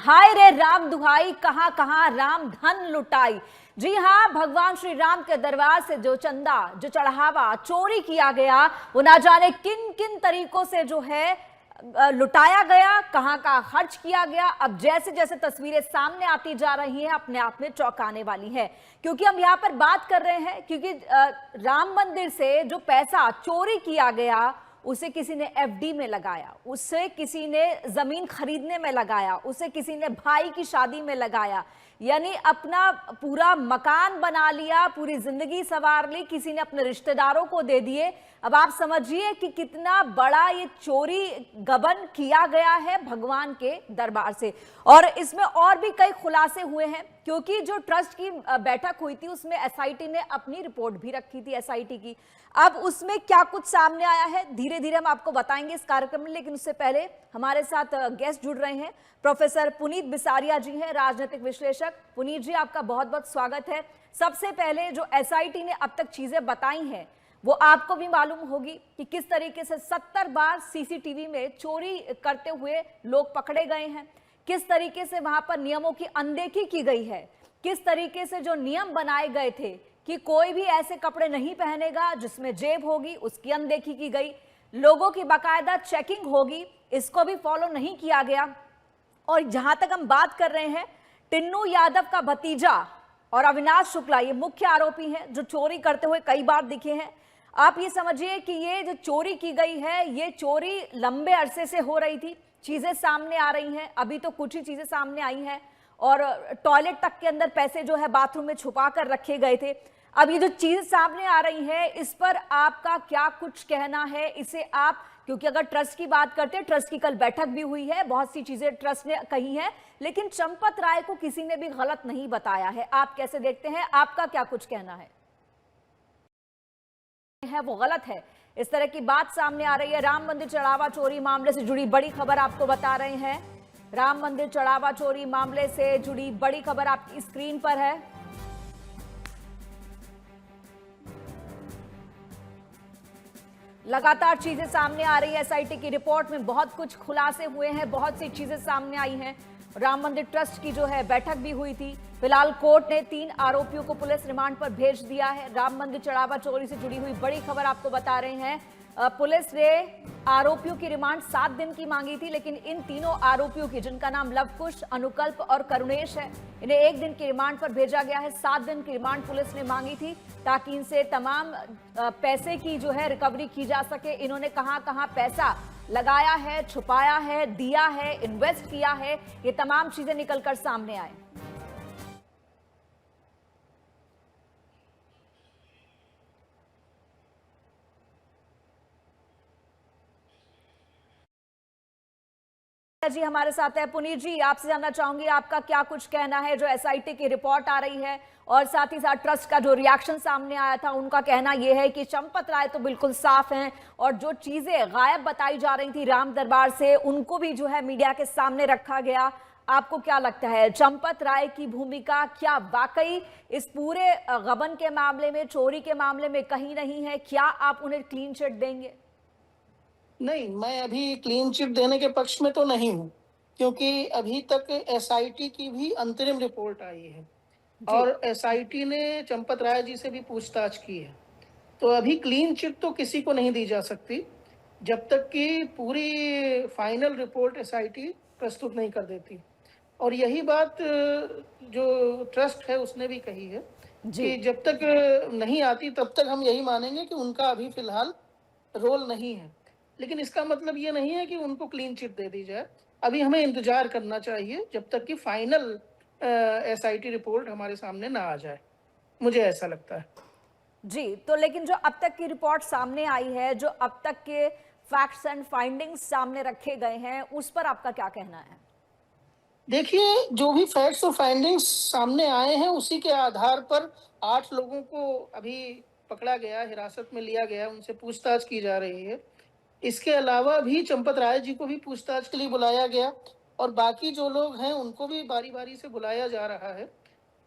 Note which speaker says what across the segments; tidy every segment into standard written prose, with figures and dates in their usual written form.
Speaker 1: हाय रे राम दुहाई, कहां कहां राम धन लुटाई। जी हाँ, भगवान श्री राम के दरबार से जो चंदा, जो चढ़ावा चोरी किया गया, वो ना जाने किन किन तरीकों से जो है लुटाया गया, कहां कहां खर्च किया गया। अब जैसे जैसे तस्वीरें सामने आती जा रही हैं, अपने आप में चौंकाने वाली है। क्योंकि हम यहाँ पर बात कर रहे हैं, क्योंकि राम मंदिर से जो पैसा चोरी किया गया, उसे किसी ने एफडी में लगाया, उसे किसी ने जमीन खरीदने में लगाया, उसे किसी ने भाई की शादी में लगाया, यानी अपना पूरा मकान बना लिया, पूरी जिंदगी संवार ली, किसी ने अपने रिश्तेदारों को दे दिए। अब आप समझिए कि कितना बड़ा ये चोरी गबन किया गया है भगवान के दरबार से। और इसमें और भी कई खुलासे हुए हैं, क्योंकि जो ट्रस्ट की बैठक हुई थी उसमें एसआईटी ने अपनी रिपोर्ट भी रखी थी, एसआईटी की। अब उसमें क्या कुछ सामने आया है धीरे धीरे हम आपको बताएंगे इस कार्यक्रम में, लेकिन उससे पहले हमारे साथ गेस्ट जुड़ रहे हैं। प्रोफेसर पुनीत बिसारिया जी हैं, राजनीतिक विश्लेषक। पुनीत जी, आपका बहुत बहुत स्वागत है। सबसे पहले जो एसआईटी ने अब तक चीजें बताई हैं, वो आपको भी मालूम होगी कि किस तरीके से 70 बार सीसीटीवी में चोरी करते हुए लोग पकड़े गए हैं, किस तरीके से वहां पर नियमों की अनदेखी की गई है, किस तरीके से जो नियम बनाए गए थे कि कोई भी ऐसे कपड़े नहीं पहनेगा जिसमें जेब होगी, उसकी अनदेखी की गई, लोगों की बाकायदा चेकिंग होगी, इसको भी फॉलो नहीं किया गया। और जहां तक हम बात कर रहे हैं, टिन्नू यादव का भतीजा और अविनाश शुक्ला ये मुख्य आरोपी हैं, जो चोरी करते हुए कई बार दिखे हैं। आप ये समझिए कि ये जो चोरी की गई है, ये चोरी लंबे अरसे से हो रही थी, चीजें सामने आ रही हैं, अभी तो कुछ ही चीजें सामने आई हैं। और टॉयलेट तक के अंदर पैसे जो है बाथरूम में छुपा कर रखे गए थे। अब ये जो चीज सामने आ रही है, इस पर आपका क्या कुछ कहना है? इसे आप, क्योंकि अगर ट्रस्ट की बात करते हैं, ट्रस्ट की कल बैठक भी हुई है, बहुत सी चीजें ट्रस्ट ने कही हैं, लेकिन चंपत राय को किसी ने भी गलत नहीं बताया है। आप कैसे देखते हैं? आपका क्या कुछ कहना है वो गलत है? इस तरह की बात सामने आ रही है। राम मंदिर चढ़ावा चोरी मामले से जुड़ी बड़ी खबर आपको बता रहे हैं। राम मंदिर चढ़ावा चोरी मामले से जुड़ी बड़ी खबर आपकी स्क्रीन पर है। लगातार चीजें सामने आ रही है। एसआईटी की रिपोर्ट में बहुत कुछ खुलासे हुए हैं, बहुत सी चीजें सामने आई हैं। राम मंदिर ट्रस्ट की जो है बैठक भी हुई थी। फिलहाल कोर्ट ने 3 आरोपियों को पुलिस रिमांड पर भेज दिया है। राम मंदिर चढ़ावा चोरी से जुड़ी हुई बड़ी खबर आपको बता रहे हैं। पुलिस ने आरोपियों की रिमांड 7 दिन की मांगी थी, लेकिन इन तीनों आरोपियों की, जिनका नाम लवकुश, अनुकल्प और करुणेश है, इन्हें 1 दिन की रिमांड पर भेजा गया है। 7 दिन की रिमांड पुलिस ने मांगी थी ताकि इनसे तमाम पैसे की जो है रिकवरी की जा सके। इन्होंने कहां कहां पैसा लगाया है, छुपाया है, दिया है, इन्वेस्ट किया है, ये तमाम चीजें निकलकर सामने आए। जी हमारे साथ है। पुनीत जी, आपसे जानना चाहूंगी आपका क्या कुछ कहना है जो एसआईटी की रिपोर्ट आ रही है, और साथ ही साथ ट्रस्ट का जो रिएक्शन सामने आया था, उनका कहना यह है कि चंपत राय तो बिल्कुल साफ हैं, और जो चीजें गायब बताई जा रही थी राम दरबार से, उनको भी जो है मीडिया के सामने रखा गया। आपको क्या लगता है, चंपत राय की भूमिका क्या वाकई इस पूरे गबन के मामले में, चोरी के मामले में कहीं नहीं है? क्या आप उन्हें क्लीन चिट देंगे?
Speaker 2: नहीं, मैं अभी क्लीन चिट देने के पक्ष में तो नहीं हूँ, क्योंकि अभी तक एसआईटी की भी अंतरिम रिपोर्ट आई है और एसआईटी ने चंपत राय जी से भी पूछताछ की है। तो अभी क्लीन चिट तो किसी को नहीं दी जा सकती जब तक कि पूरी फाइनल रिपोर्ट एसआईटी प्रस्तुत नहीं कर देती। और यही बात जो ट्रस्ट है उसने भी कही है कि जब तक नहीं आती तब तक हम यही मानेंगे कि उनका अभी फिलहाल रोल नहीं है। लेकिन इसका मतलब ये नहीं है कि उनको क्लीन चिट दे दी जाए। अभी हमें इंतजार करना चाहिए जब तक कि फाइनल एसआईटी रिपोर्ट हमारे सामने ना आ जाए, मुझे ऐसा लगता है।
Speaker 1: जी, तो लेकिन जो अब तक की रिपोर्ट सामने आई है, जो अब तक के फैक्ट्स एंड फाइंडिंग्स सामने रखे गए हैं, उस पर आपका क्या कहना है?
Speaker 2: देखिए, जो भी फैक्ट्स और फाइंडिंग्स सामने आए हैं, उसी के आधार पर 8 लोगों को अभी पकड़ा गया, हिरासत में लिया गया, उनसे पूछताछ की जा रही है। इसके अलावा भी चंपत राय जी को भी पूछताछ के लिए बुलाया गया और बाकी जो लोग हैं उनको भी बारी-बारी से बुलाया जा रहा है।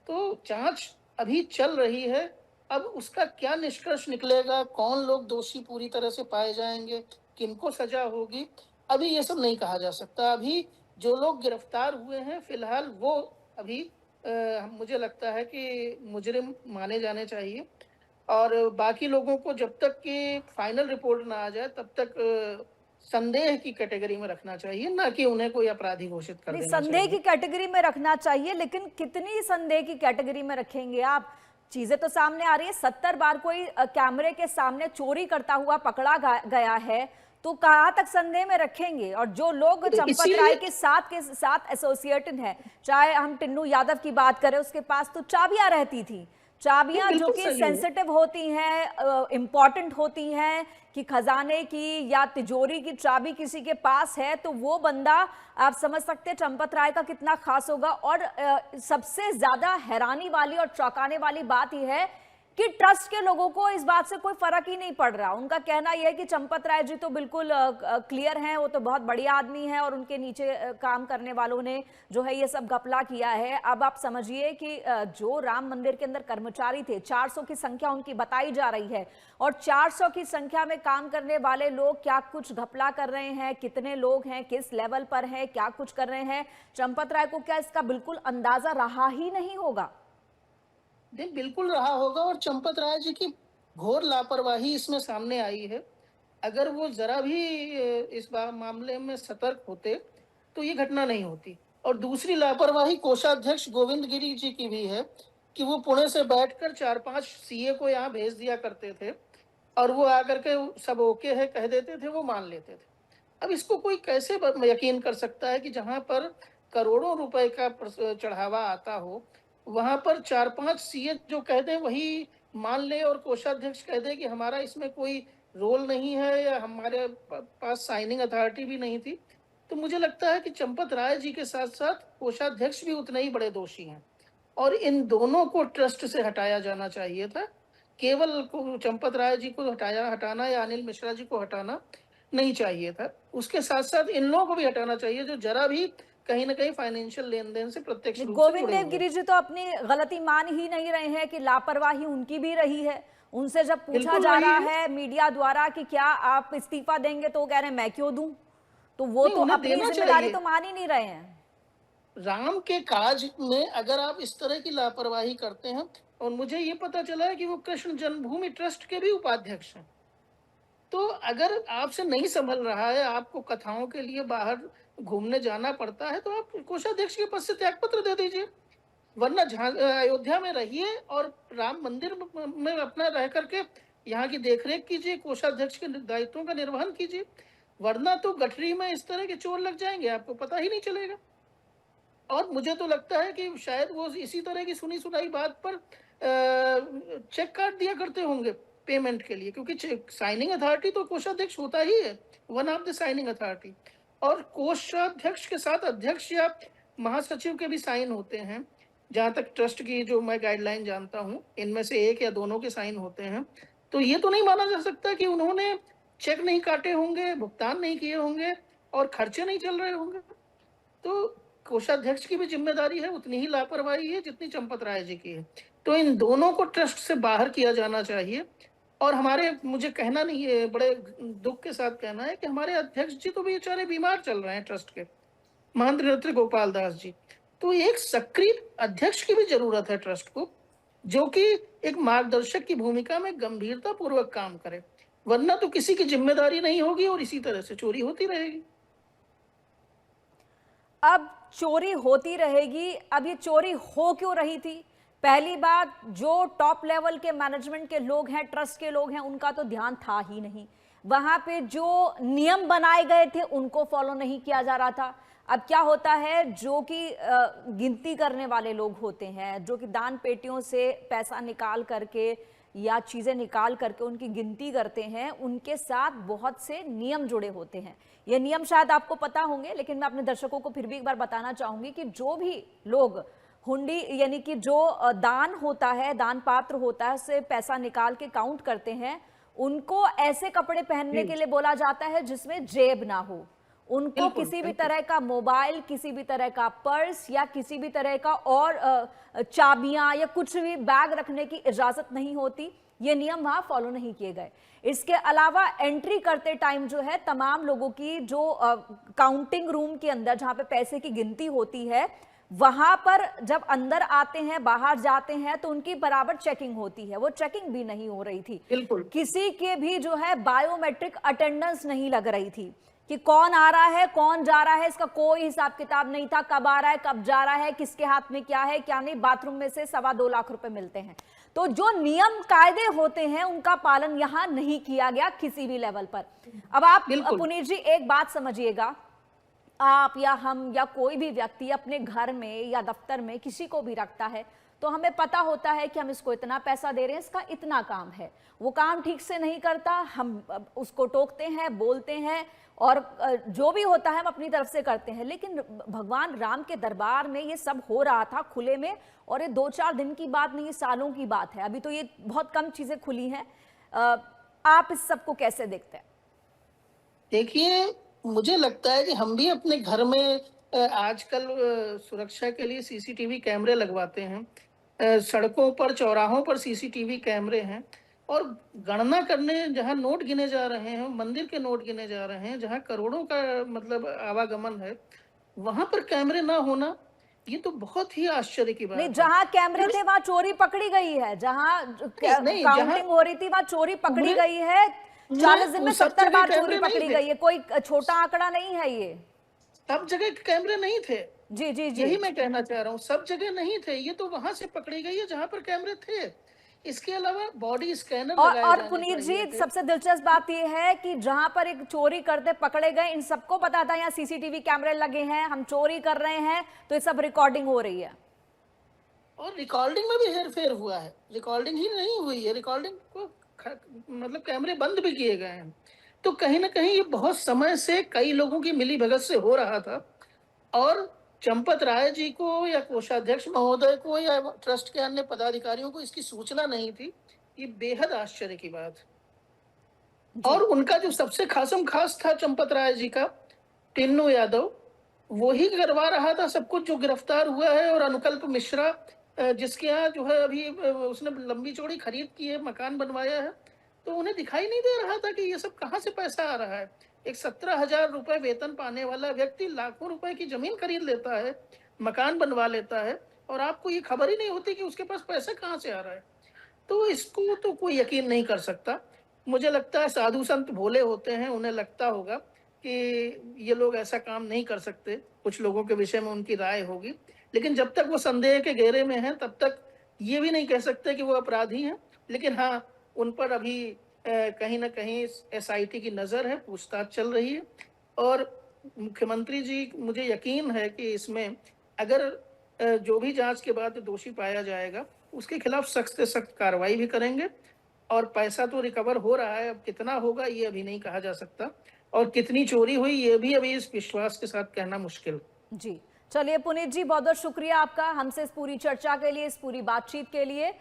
Speaker 2: तो जांच अभी चल रही है। अब उसका क्या निष्कर्ष निकलेगा, कौन लोग दोषी पूरी तरह से पाए जाएंगे, किनको सजा होगी, अभी ये सब नहीं कहा जा सकता। अभी जो लोग गिरफ्तार हुए हैं फिलहाल वो अभी मुझे लगता है कि मुजरिम माने जाने चाहिए, और बाकी लोगों को जब तक कि फाइनल रिपोर्ट ना आ जाए तब तक संदेह की कैटेगरी में रखना चाहिए, ना कि उन्हें कोई अपराधी घोषित कर
Speaker 1: नहीं,
Speaker 2: देना
Speaker 1: संदेह की
Speaker 2: चाहिए।
Speaker 1: कैटेगरी में रखना चाहिए, लेकिन कितनी संदेह की कैटेगरी में रखेंगे आप? चीजें तो सामने आ रही है। 70 बार कोई कैमरे के सामने चोरी करता हुआ पकड़ा गया है, तो कहाँ तक संदेह में रखेंगे? और जो लोग
Speaker 2: तो
Speaker 1: चंपत राय
Speaker 2: इसीलिए
Speaker 1: के साथ एसोसिएटेड हैं, चाहे हम टिन्नू यादव की बात करें, उसके पास तो चाबियां रहती थी,
Speaker 2: ये
Speaker 1: चाबियां जो
Speaker 2: बिल्कुल
Speaker 1: कि
Speaker 2: सही है।
Speaker 1: सेंसिटिव होती हैं, इंपॉर्टेंट होती हैं, कि खजाने की या तिजोरी की चाबी किसी के पास है, तो वो बंदा, आप समझ सकते हैं चंपत राय का कितना खास होगा। और सबसे ज्यादा हैरानी वाली और चौंकाने वाली बात यह है कि ट्रस्ट के लोगों को इस बात से कोई फर्क ही नहीं पड़ रहा। उनका कहना यह है कि चंपत राय जी तो बिल्कुल क्लियर हैं, वो तो बहुत बढ़िया आदमी है, और उनके नीचे काम करने वालों ने जो है ये सब घपला किया है। अब आप समझिए कि जो राम मंदिर के अंदर कर्मचारी थे, 400 की संख्या उनकी बताई जा रही है, और 400 की संख्या में काम करने वाले लोग क्या कुछ घपला कर रहे हैं, कितने लोग हैं, किस लेवल पर हैं, क्या कुछ कर रहे हैं, चंपत राय को क्या इसका बिल्कुल अंदाजा रहा ही नहीं होगा?
Speaker 2: नहीं, बिल्कुल रहा होगा, और चंपत राय जी की घोर लापरवाही इसमें सामने आई है। अगर वो जरा भी इस मामले में सतर्क होते तो ये घटना नहीं होती। और दूसरी लापरवाही कोषाध्यक्ष गोविंद गिरी जी की भी है कि वो पुणे से बैठकर 4-5 सीए को यहाँ भेज दिया करते थे, और वो आकर के सब ओके है कह देते थे, वो मान लेते थे। अब इसको कोई कैसे यकीन कर सकता है कि जहां पर करोड़ों रुपए का चढ़ावा आता हो, वहां पर 4-5 सीए जो कह दें वही मान ले, और कोषाध्यक्ष कह दे कि हमारा इसमें कोई रोल नहीं है, या हमारे पास साइनिंग अथॉरिटी भी नहीं थी। तो मुझे लगता है कि चंपत राय जी के साथ साथ कोषाध्यक्ष भी उतने ही बड़े दोषी हैं, और इन दोनों को ट्रस्ट से हटाया जाना चाहिए था। केवल चंपत राय जी को हटाना या अनिल मिश्रा जी को हटाना नहीं चाहिए था। उसके साथ साथ इन लोगों को भी हटाना चाहिए जो जरा भी कहीं ना कहीं फाइनेंशियल लेन देन से प्रत्यक्ष रूप से
Speaker 1: गोविंद
Speaker 2: जुड़े
Speaker 1: देव
Speaker 2: हुए।
Speaker 1: गिरी जी तो अपनी गलती मान ही नहीं रहे हैं कि लापरवाही उनकी भी रही है। उनसे जब पूछा
Speaker 2: बिल्कुल
Speaker 1: जा
Speaker 2: रही
Speaker 1: रहा
Speaker 2: है।
Speaker 1: है मीडिया द्वारा कि क्या आप इस्तीफा देंगे, तो वो कह रहे हैं मैं क्यों दूं। तो वो
Speaker 2: नहीं,
Speaker 1: तो
Speaker 2: उन्हें
Speaker 1: अपनी
Speaker 2: देना
Speaker 1: जिम्मेदारी
Speaker 2: चाहिए।
Speaker 1: तो मान ही नहीं रहे हैं।
Speaker 2: राम के काज में अगर आप इस तरह की लापरवाही करते हैं, और मुझे ये पता चला है कि वो कृष्ण जन्मभूमि ट्रस्ट के भी उपाध्यक्ष हैं, तो अगर आपसे नहीं संभल रहा है, आपको कथाओं के लिए बाहर घूमने जाना पड़ता है, तो आप कोषाध्यक्ष के पद से त्यागपत्र दे दीजिए। वरना अयोध्या में रहिए और राम मंदिर में अपना रह करके यहाँ की देखरेख कीजिए, कोषाध्यक्ष के दायित्वों का निर्वहन कीजिए। वरना तो गठरी में इस तरह के चोर लग जाएंगे, आपको पता ही नहीं चलेगा। और मुझे तो लगता है कि शायद वो इसी तरह की सुनी सुनाई बात पर चेक काट दिया करते होंगे पेमेंट के लिए, क्योंकि साइनिंग अथॉरिटी तो कोषाध्यक्ष होता ही है, one of the signing authority. और कोषाध्यक्ष के साथ अध्यक्ष या महासचिव के भी साइन होते हैं, जहां तक ट्रस्ट की जो मैं गाइडलाइन जानता हूं, इनमें से एक या दोनों के साइन होते हैं। तो ये तो नहीं माना जा सकता कि उन्होंने चेक नहीं काटे होंगे, भुगतान नहीं किए होंगे, और खर्चे नहीं चल रहे होंगे। तो कोषाध्यक्ष की भी जिम्मेदारी है, उतनी ही लापरवाही है जितनी चंपत राय जी की है। तो इन दोनों को ट्रस्ट से बाहर किया जाना चाहिए। और हमारे, मुझे कहना नहीं है, बड़े दुख के साथ कहना है कि हमारे अध्यक्ष जी तो बेचारे बीमार चल रहे हैं ट्रस्ट के, महंत नृत्य गोपाल दास जी। तो एक सक्रिय अध्यक्ष की भी जरूरत है ट्रस्ट को, जो कि एक मार्गदर्शक की भूमिका में गंभीरता पूर्वक काम करे। वरना तो किसी की जिम्मेदारी नहीं होगी और इसी तरह से चोरी होती रहेगी।
Speaker 1: अब चोरी होती रहेगी। अब ये चोरी हो क्यों रही थी? पहली बात, जो टॉप लेवल के मैनेजमेंट के लोग हैं, ट्रस्ट के लोग हैं, उनका तो ध्यान था ही नहीं। वहां पे जो नियम बनाए गए थे उनको फॉलो नहीं किया जा रहा था। अब क्या होता है, जो कि गिनती करने वाले लोग होते हैं, जो कि दान पेटियों से पैसा निकाल करके या चीजें निकाल करके उनकी गिनती करते हैं, उनके साथ बहुत से नियम जुड़े होते हैं। ये नियम शायद आपको पता होंगे, लेकिन मैं अपने दर्शकों को फिर भी एक बार बताना चाहूंगी कि जो भी लोग हुंडी, यानी कि जो दान होता है, दान पात्र होता है, उससे पैसा निकाल के काउंट करते हैं, उनको ऐसे कपड़े पहनने के लिए बोला जाता है जिसमें जेब ना हो। उनको
Speaker 2: बिल्कुल
Speaker 1: किसी भी
Speaker 2: बिल्कुल।
Speaker 1: तरह का मोबाइल, किसी भी तरह का पर्स या किसी भी तरह का और चाबियां या कुछ भी बैग रखने की इजाजत नहीं होती। ये नियम वहां फॉलो नहीं किए गए। इसके अलावा एंट्री करते टाइम जो है तमाम लोगों की जो काउंटिंग रूम के अंदर जहां पे पैसे की गिनती होती है, वहां पर जब अंदर आते हैं बाहर जाते हैं तो उनकी बराबर चेकिंग होती है, वो चेकिंग भी नहीं हो रही थी।
Speaker 2: बिल्कुल।
Speaker 1: किसी के भी जो है बायोमेट्रिक अटेंडेंस नहीं लग रही थी कि कौन आ रहा है कौन जा रहा है, इसका कोई हिसाब किताब नहीं था, कब आ रहा है कब जा रहा है, किसके हाथ में क्या है क्या नहीं। बाथरूम में से 2.25 लाख रुपए मिलते हैं। तो जो नियम कायदे होते हैं उनका पालन यहां नहीं किया गया किसी भी लेवल पर। अब आप
Speaker 2: बिल्कुल।
Speaker 1: पुनीत जी एक बात समझिएगा, आप या हम या कोई भी व्यक्ति अपने घर में या दफ्तर में किसी को भी रखता है तो हमें पता होता है कि हम इसको इतना पैसा दे रहे हैं, इसका इतना काम है। वो काम ठीक से नहीं करता, हम उसको टोकते हैं, बोलते हैं, और जो भी होता है हम अपनी तरफ से करते हैं। लेकिन भगवान राम के दरबार में ये सब हो रहा था खुले में, और ये 2-4 दिन की बात नहीं, ये सालों की बात है। अभी तो ये बहुत कम चीजें खुली हैं। आप इस सब को कैसे देखते हैं?
Speaker 2: देखिए, मुझे लगता है कि हम भी अपने घर में आजकल सुरक्षा के लिए सीसीटीवी कैमरे लगवाते हैं। सड़कों पर, चौराहों पर सीसीटीवी कैमरे हैं, और गणना करने जहाँ नोट गिने जा रहे हैं, मंदिर के नोट गिने जा रहे हैं, जहाँ करोड़ों का मतलब आवागमन है, वहां पर कैमरे ना होना, ये तो बहुत ही आश्चर्य की बात
Speaker 1: नहीं,
Speaker 2: है।
Speaker 1: जहां कैमरे थे वहां चोरी पकड़ी गई है, जहां
Speaker 2: नहीं,
Speaker 1: काउंटिंग हो रही थी वहां चोरी पकड़ी
Speaker 2: पूरे-
Speaker 1: गई है। 40 दिन में
Speaker 2: सब
Speaker 1: 70
Speaker 2: जगह
Speaker 1: बार चोरी
Speaker 2: कैमरे नहीं
Speaker 1: पकड़ी
Speaker 2: थे।
Speaker 1: गई है, कोई छोटा आंकड़ा नहीं है ये।
Speaker 2: सब जगह कैमरे नहीं थे।
Speaker 1: जी जी जी।
Speaker 2: यही मैं कहना चाह रहा हूँ, सब जगह नहीं थे। ये तो वहां से पकड़ी गई है जहां पर कैमरे थे। इसके अलावा बॉडी स्कैनर लगाए
Speaker 1: और
Speaker 2: जाने
Speaker 1: पुनीत
Speaker 2: चाहिए
Speaker 1: जी,
Speaker 2: थे।
Speaker 1: सबसे दिलचस्प बात यह है कि जहां पर एक चोरी करते पकड़े गए, इन सबको पता था यहाँ सीसीटीवी कैमरे लगे हैं, हम चोरी कर रहे हैं, तो ये सब रिकॉर्डिंग हो रही है।
Speaker 2: और रिकॉर्डिंग में भी हेरफेर हुआ है। रिकॉर्डिंग ही नहीं हुई है, रिकॉर्डिंग को मतलब कैमरे बंद भी किए गए हैं। तो कहीं ना कहीं ये बहुत समय से कई लोगों की मिली भगत से हो रहा था, और चंपत राय जी को या कोषाध्यक्ष महोदय को या ट्रस्ट के अन्य पदाधिकारियों को इसकी सूचना नहीं थी। ये बेहद आश्चर्य की बात है। और उनका जो सबसे खासम खास था चंपत राय जी का, टिन्नू यादव, वो ही करवा रहा था सब कुछ, जो गिरफ्तार हुआ है। और अनुकल्प मिश्रा, जिसके यहाँ जो है अभी उसने लंबी चौड़ी खरीद की है, मकान बनवाया है, तो उन्हें दिखाई नहीं दे रहा था कि ये सब कहाँ से पैसा आ रहा है। एक 17,000 रुपए वेतन पाने वाला व्यक्ति लाखों रुपए की जमीन खरीद लेता है, मकान बनवा लेता है, और आपको ये खबर ही नहीं होती कि उसके पास पैसा कहाँ से आ रहा है। तो इसको तो कोई यकीन नहीं कर सकता। मुझे लगता है साधु संत भोले होते हैं, उन्हें लगता होगा कि ये लोग ऐसा काम नहीं कर सकते। कुछ लोगों के विषय में उनकी राय होगी, लेकिन जब तक वो संदेह के घेरे में हैं तब तक ये भी नहीं कह सकते कि वो अपराधी हैं। लेकिन हाँ, उन पर अभी कहीं ना कहीं एसआईटी की नज़र है, पूछताछ चल रही है। और मुख्यमंत्री जी, मुझे यकीन है कि इसमें अगर जो भी जांच के बाद दोषी पाया जाएगा, उसके खिलाफ सख्त से सख्त कार्रवाई भी करेंगे। और पैसा तो रिकवर हो रहा है, अब कितना होगा ये अभी नहीं कहा जा सकता, और कितनी चोरी हुई ये भी अभी इस विश्वास के साथ कहना मुश्किल।
Speaker 1: जी, चलिए पुनीत जी, बहुत बहुत शुक्रिया आपका हमसे इस पूरी चर्चा के लिए, इस पूरी बातचीत के लिए।